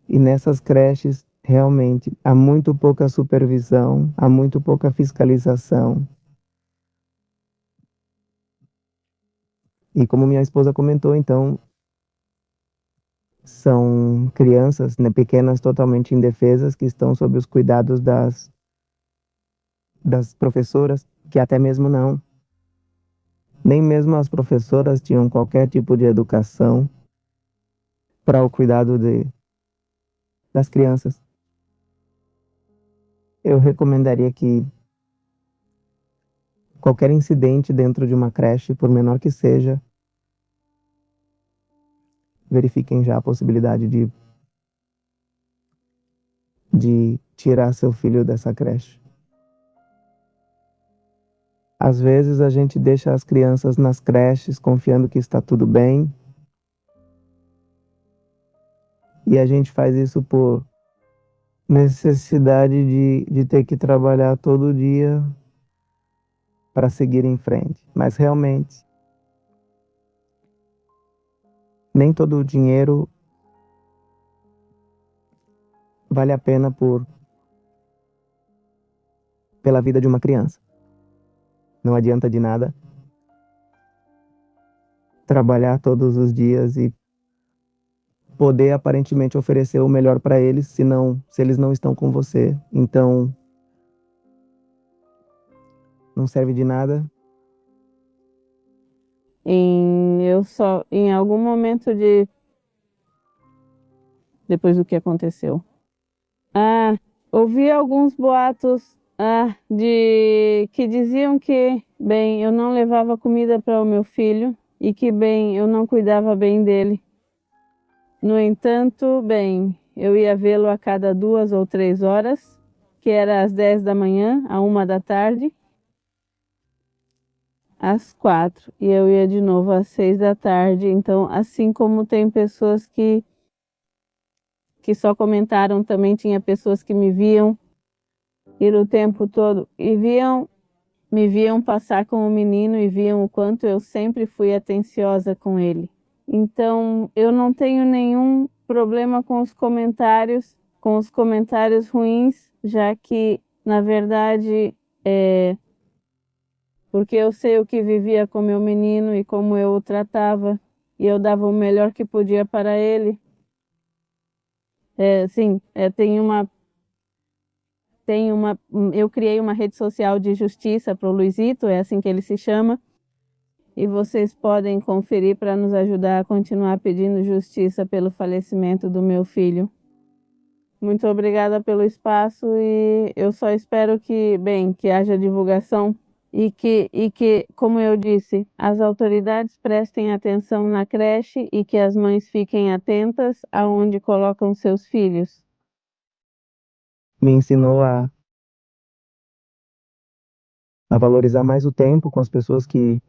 E nessas creches, realmente, há muito pouca supervisão, há muito pouca fiscalização. E como minha esposa comentou, então, são crianças, né, pequenas, totalmente indefesas, que estão sob os cuidados das professoras, que até mesmo não. Nem mesmo as professoras tinham qualquer tipo de educação para o cuidado das crianças. Eu recomendaria que qualquer incidente dentro de uma creche, por menor que seja, verifiquem já a possibilidade de tirar seu filho dessa creche. Às vezes a gente deixa as crianças nas creches confiando que está tudo bem. E a gente faz isso por necessidade de ter que trabalhar todo dia para seguir em frente. Mas realmente, nem todo o dinheiro vale a pena pela vida de uma criança. Não adianta de nada trabalhar todos os dias e poder aparentemente oferecer o melhor para eles, se eles não estão com você. Então, não serve de nada. Em algum momento depois do que aconteceu. Ouvi alguns boatos de que diziam que, bem, eu não levava comida para o meu filho e que, bem, eu não cuidava bem dele. No entanto, bem, eu ia vê-lo a cada 2 ou 3 horas, que era às 10 da manhã, à 1 da tarde, às 4, e eu ia de novo às 6 da tarde. Então, assim como tem pessoas que só comentaram, também tinha pessoas que me viam ir o tempo todo e me viam passar com o menino e viam o quanto eu sempre fui atenciosa com ele. Então, eu não tenho nenhum problema com os comentários ruins, já que, na verdade, porque eu sei o que vivia com meu menino e como eu o tratava, e eu dava o melhor que podia para ele. Sim, eu criei uma rede social de justiça para o Luizito, é assim que ele se chama, e vocês podem conferir para nos ajudar a continuar pedindo justiça pelo falecimento do meu filho. Muito obrigada pelo espaço e eu só espero que, bem, que haja divulgação e que, como eu disse, as autoridades prestem atenção na creche e que as mães fiquem atentas aonde colocam seus filhos. Me ensinou a valorizar mais o tempo com as pessoas que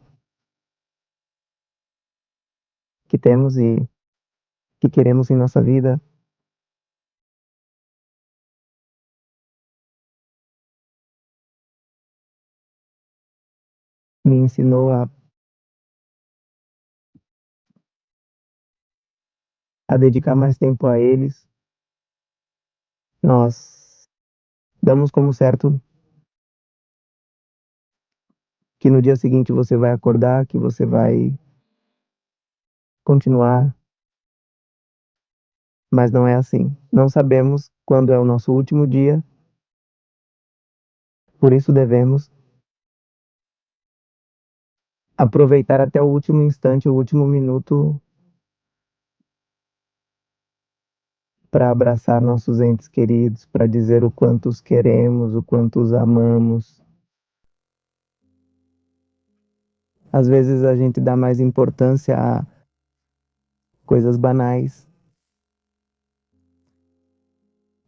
temos e que queremos em nossa vida. Me ensinou a dedicar mais tempo a eles. Nós damos como certo que no dia seguinte você vai acordar, que você vai continuar, mas não é assim. Não sabemos quando é o nosso último dia Por isso devemos aproveitar até o último instante, o último minuto, para abraçar nossos entes queridos, para dizer o quanto os queremos, o quanto os amamos. Às vezes a gente dá mais importância a coisas banais,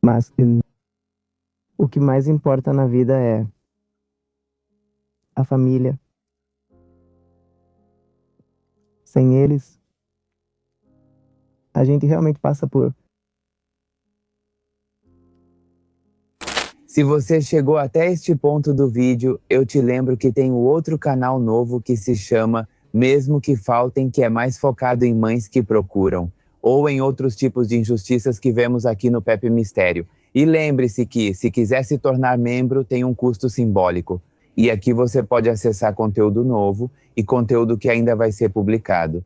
mas o que mais importa na vida é a família. Sem eles, a gente realmente passa por. Se você chegou até este ponto do vídeo, eu te lembro que tem um outro canal novo que se chama Mesmo que Faltem, que é mais focado em mães que procuram, ou em outros tipos de injustiças que vemos aqui no Pepe Mistério. E lembre-se que, se quiser se tornar membro, tem um custo simbólico. E aqui você pode acessar conteúdo novo e conteúdo que ainda vai ser publicado.